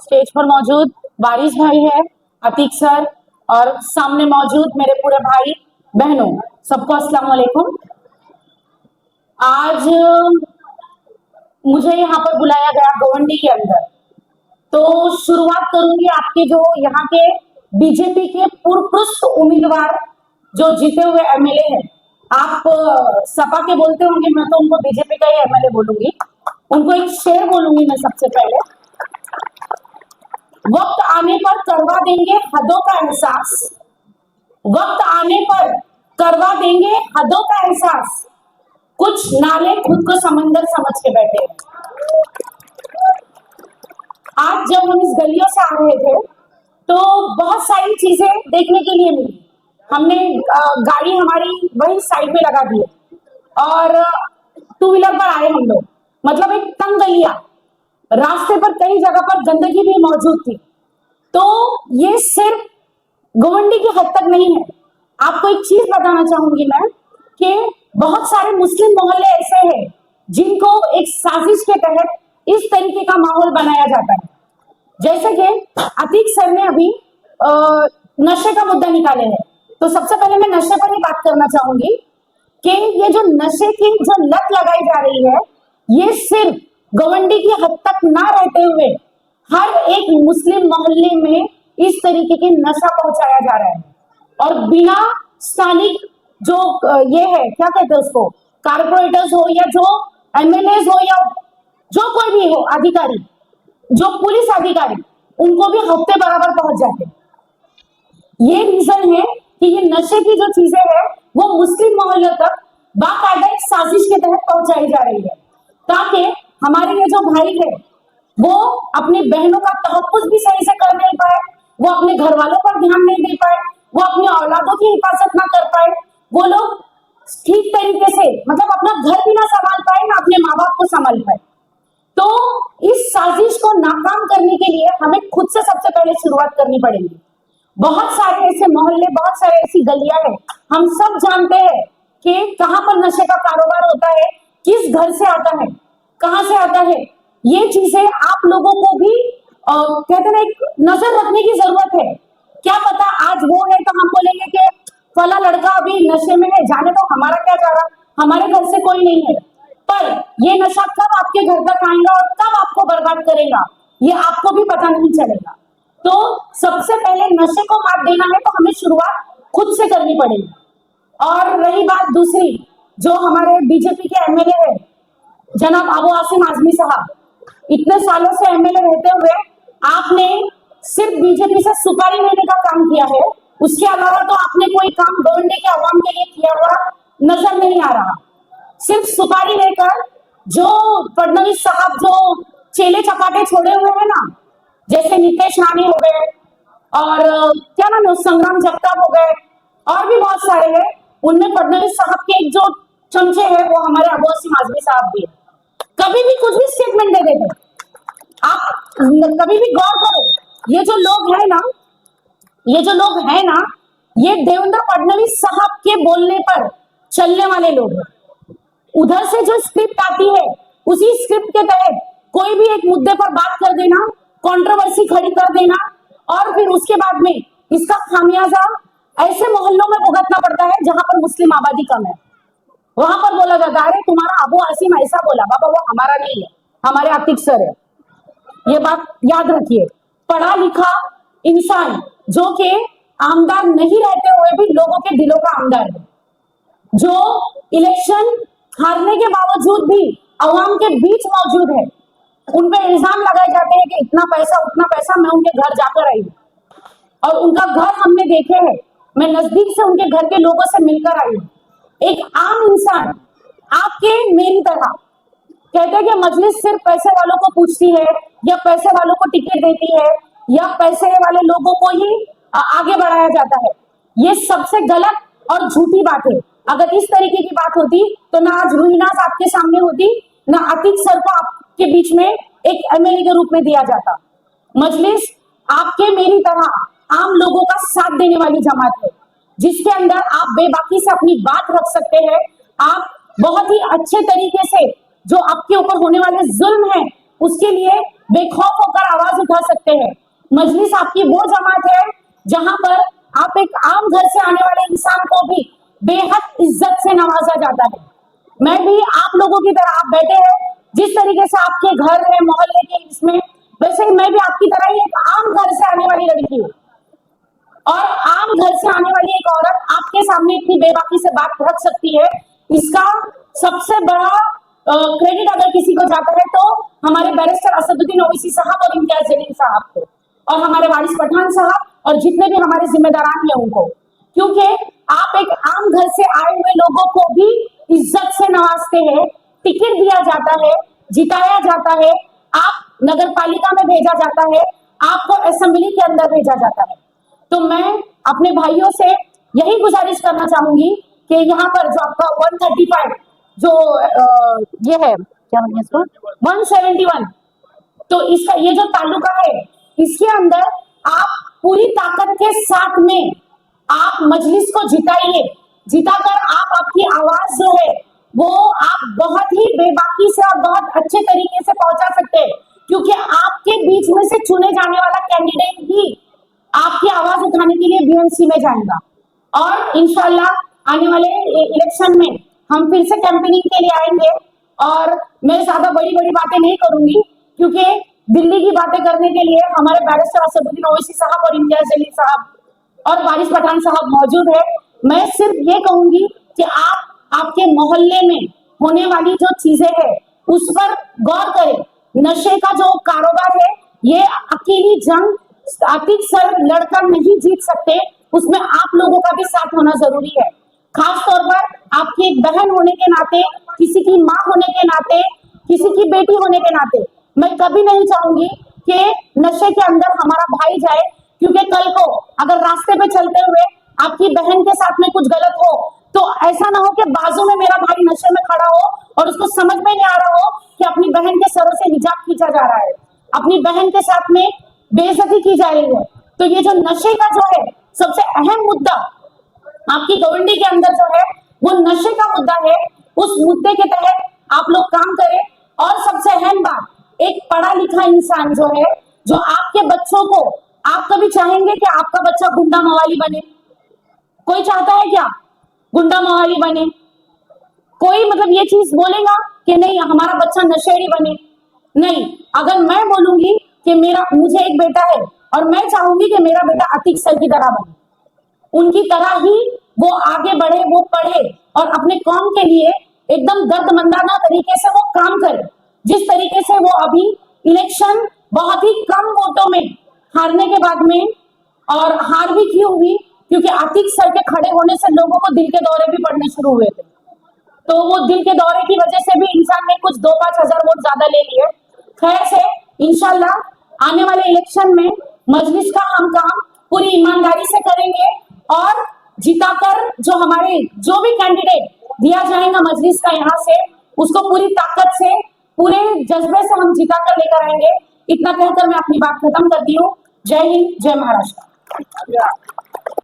Stage पर मौजूद वारिस भाई है, अतीक सर और सामने मौजूद मेरे पूरे भाई बहनों, सबको अस्सलाम वालेकुम। आज मुझे यहाँ पर बुलाया गया गोवंडी के अंदर, तो शुरुआत करूंगी आपके जो यहाँ के बीजेपी के पूर्वपुरुष उम्मीदवार जो जीते हुए एमएलए हैं। आप सपा के बोलते होंगे, मैं तो उनको बीजेपी का ही एमएलए बोलूंगी। उनको एक शेर बोलूंगी मैं सबसे पहले। वक्त आने पर करवा देंगे हदों का एहसास, वक्त आने पर करवा देंगे हदों का एहसास, कुछ नाले खुद को समंदर समझ के बैठे। आज जब हम इस गलियों से आ रहे थे तो बहुत सारी चीजें देखने के लिए मिली। हमने गाड़ी हमारी वही साइड में लगा दी और टू व्हीलर पर आए हम लोग। मतलब एक तंग गलियां, रास्ते पर कई जगह पर गंदगी भी मौजूद थी। तो ये सिर्फ गोवंडी की हद तक नहीं है। आपको एक चीज बताना चाहूंगी मैं कि बहुत सारे मुस्लिम मोहल्ले ऐसे हैं जिनको एक साजिश के तहत इस तरीके का माहौल बनाया जाता है। जैसे कि अतीक सर ने अभी नशे का मुद्दा निकाले हैं, तो सबसे पहले मैं नशे पर ही बात करना चाहूंगी कि ये जो नशे की जो लत लगाई जा रही है, ये सिर्फ गोवंडी की हद तक ना रहते हुए हर एक मुस्लिम मोहल्ले में इस तरीके के नशा पहुंचाया जा रहा है। और बिना स्थानिक जो ये है, क्या कहते हैं उसको, कारपोरेटर्स हो या जो एमएलए हो या जो कोई भी हो अधिकारी, जो पुलिस अधिकारी, उनको भी हफ्ते बराबर पहुंच जाते हैं। ये रीजन है कि ये नशे की जो चीजें हैं वो मुस्लिम मोहल्लों तक बाकायदा एक साजिश के तहत पहुंचाई जा रही है, ताकि हमारे ये जो भाई है वो अपनी बहनों का तहफ्फुज़ भी सही से कर नहीं पाए, वो अपने घर वालों पर ध्यान नहीं दे पाए, वो अपनी औलादों की हिफाजत ना कर पाए, वो लोग ठीक तरीके से मतलब अपना घर भी ना संभाल पाए, ना अपने माँ बाप को संभाल पाए। तो इस साजिश को नाकाम करने के लिए हमें खुद से सबसे पहले शुरुआत करनी पड़ेगी। बहुत सारे ऐसे मोहल्ले, बहुत सारे ऐसी गलियां हैं, हम सब जानते हैं कि कहां पर नशे का कारोबार होता है, किस घर से आता है, कहां से आता है। ये चीजें आप लोगों को भी कहते ना एक नजर रखने की जरूरत है। क्या पता आज वो है तो हम बोलेंगे कि फला लड़का अभी नशे में है, जाने तो हमारा क्या जा रहा, हमारे घर से कोई नहीं है। पर ये नशा कब आपके घर तक आएगा और कब आपको बर्बाद करेगा, ये आपको भी पता नहीं चलेगा। तो सबसे पहले नशे को मात देना है तो हमें शुरुआत खुद से करनी पड़ेगी। और रही बात दूसरी, जो हमारे बीजेपी के एमएलए है जनाब अबू आसिम आजमी साहब, इतने सालों से एमएलए रहते हुए आपने सिर्फ बीजेपी से सुपारी लेने का काम किया है, उसके अलावा तो आपने कोई काम गोवंडी के अवाम के लिए किया हुआ नजर नहीं आ रहा। सिर्फ सुपारी लेकर जो फडणवीस साहब जो चेले चपाटे छोड़े हुए हैं ना, जैसे नीतीश राणे हो गए और क्या नाम है संग्राम जगताप हो गए और भी बहुत सारे हैं, उनमें फडणवीस साहब के एक जो चमचे हैं वो हमारे अबू आसिम आजमी साहब भी है। कभी भी कुछ भी स्टेटमेंट दे देते, आप कभी भी गौर करो, ये जो लोग हैं ना, ये जो लोग हैं ना, ये देवेंद्र फडणवीस साहब के बोलने पर चलने वाले लोग हैं। उधर से जो स्क्रिप्ट आती है उसी स्क्रिप्ट के तहत कोई भी एक मुद्दे पर बात कर देना, कंट्रोवर्सी खड़ी कर देना और फिर उसके बाद में इसका खामियाजा ऐसे मोहल्लों में भुगतना पड़ता है जहां पर मुस्लिम आबादी कम है। वहां पर बोला जाता है तुम्हारा अबू आसिम ऐसा बोला, बाबा वो हमारा नहीं है, हमारे अतीक सर है। ये बात याद रखिए। पढ़ा लिखा इंसान जो कि आमदार नहीं रहते हुए भी लोगों के दिलों का आमदार है, जो इलेक्शन हारने के बावजूद भी अवाम के बीच मौजूद है, उन पे इल्जाम लगाए जाते हैं कि इतना पैसा उतना पैसा। मैं उनके घर जाकर आई और उनका घर हमने देखे हैं, मैं नजदीक से उनके घर के लोगों से मिलकर आई हूँ। एक आम इंसान आपके मेरी तरह कहते हैं कि मजलिस सिर्फ पैसे वालों को पूछती है या पैसे वालों को टिकट देती है या पैसे वाले लोगों को ही आगे बढ़ाया जाता है। ये सबसे गलत और झूठी बात है। अगर इस तरीके की बात होती तो ना आज रूहीनाज आपके सामने होती, ना अतीक सर को आपके बीच में एक एमएलए के रूप में दिया जाता। मजलिस आपके मेरी तरह आम लोगों का साथ देने वाली जमात है, जिसके अंदर आप बेबाकी से अपनी बात रख सकते हैं। आप बहुत ही अच्छे तरीके से जो आपके ऊपर होने वाले जुल्म हैं उसके लिए बेखौफ होकर आवाज उठा सकते हैं। मजलिस आपकी वो जमात है जहां पर आप एक आम घर से आने वाले इंसान को भी बेहद इज्जत से नवाजा जाता है। मैं भी आप लोगों की तरह, आप बैठे हैं जिस तरीके से आपके घर है मोहल्ले के इसमें, वैसे ही मैं भी आपकी तरह ही एक आम घर से आने वाली लड़की हूँ। और आम घर से आने वाली एक औरत आपके सामने इतनी बेबाकी से बात रख सकती है, इसका सबसे बड़ा क्रेडिट अगर किसी को जाता है तो हमारे बैरिस्टर असदुद्दीन ओवैसी साहब और इम्तियाज जलील साहब को, और हमारे वारिस पठान साहब और जितने भी हमारे जिम्मेदारान हैं उनको, क्योंकि आप एक आम घर से आए हुए लोगों को भी इज्जत से नवाजते हैं, टिकट दिया जाता है, जिताया जाता है, आप नगर पालिका में भेजा जाता है, आपको असेंबली के अंदर भेजा जाता है। तो मैं अपने भाइयों से यही गुजारिश करना चाहूंगी कि यहाँ पर जो आपका 135 जो ये है, क्या बोलते हैं इसको, 171, तो इसका ये जो तालुका है इसके अंदर आप पूरी ताकत के साथ में आप मजलिस को जिताइए, जिताकर आप आपकी आवाज जो है वो आप बहुत ही बेबाकी से और बहुत अच्छे तरीके से पहुंचा सकते हैं, क्योंकि आपके बीच में से चुने जाने वाला कैंडिडेट ही आपकी आवाज उठाने के लिए बीएमसी में जाएगा। और इंशाल्लाह आने वाले इलेक्शन में हम फिर से कैंपेनिंग के लिए आएंगे, और मैं ज्यादा बड़ी बड़ी बातें नहीं करूंगी क्योंकि दिल्ली की बातें करने के लिए हमारे बैरिस्टर असदुद्दीन ओवैसी साहब और इम्तियाज जलील साहब और वारिस पठान साहब मौजूद है। मैं सिर्फ ये कहूंगी कि आप आपके मोहल्ले में होने वाली जो चीजें हैं उस पर गौर करें। नशे का जो कारोबार है ये अकेली जंग आतिक सर लड़कर नहीं जीत सकते, उसमें आप लोगों का भी साथ होना जरूरी है। खास तौर पर आपकी एक बहन होने के नाते, किसी की माँ होने के नाते, किसी की बेटी होने के नाते मैं कभी नहीं चाहूंगी कि नशे के अंदर हमारा भाई जाए, क्योंकि कल को अगर रास्ते पे चलते हुए आपकी बहन के साथ में कुछ गलत हो तो ऐसा ना हो कि बाजू में मेरा भाई नशे में खड़ा हो और उसको समझ में नहीं आ रहा हो कि अपनी बहन के सरों से हिजाब खींचा जा रहा है, अपनी बहन के साथ में बेइज्जती की जा रही है। तो ये जो नशे का जो है सबसे अहम मुद्दा आपकी गवर्नमेंट के अंदर जो है वो नशे का मुद्दा है, उस मुद्दे के तहत आप लोग काम करें। और सबसे अहम बात, एक पढ़ा लिखा इंसान जो है, जो आपके बच्चों को, आप कभी चाहेंगे कि आपका बच्चा गुंडा मवाली बने? कोई चाहता है क्या गुंडा मवाली बने? कोई मतलब ये चीज बोलेगा कि नहीं हमारा बच्चा नशेड़ी बने? नहीं। अगर मैं बोलूंगी कि मुझे एक बेटा है और मैं चाहूंगी कि मेरा बेटा अतीक सर की तरह बने, उनकी तरह ही वो आगे बढ़े, वो पढ़े और अपने कौम के लिए एकदम दर्दमंदाना तरीके से वो काम करे, जिस तरीके से वो अभी इलेक्शन बहुत ही कम वोटों में हारने के बाद में, और हार भी क्यों हुई, क्योंकि आतिक सर के खड़े होने से लोगों को दिल के दौरे भी पड़ने शुरू हुए थे। तो वो दिल के दौरे की वजह से भी इंसान ने कुछ 2-5 हजार वोट ज्यादा ले लिए। खैर से इंशाल्लाह आने वाले इलेक्शन में मजलिस का हम काम पूरी ईमानदारी से करेंगे और जिताकर जो हमारे जो भी कैंडिडेट दिया जाएगा मजलिस का यहाँ से, उसको पूरी ताकत से, पूरे जज्बे से हम जिताकर लेकर आएंगे। इतना कहकर मैं अपनी बात खत्म करती हूँ। जय हिंद, जय महाराष्ट्र।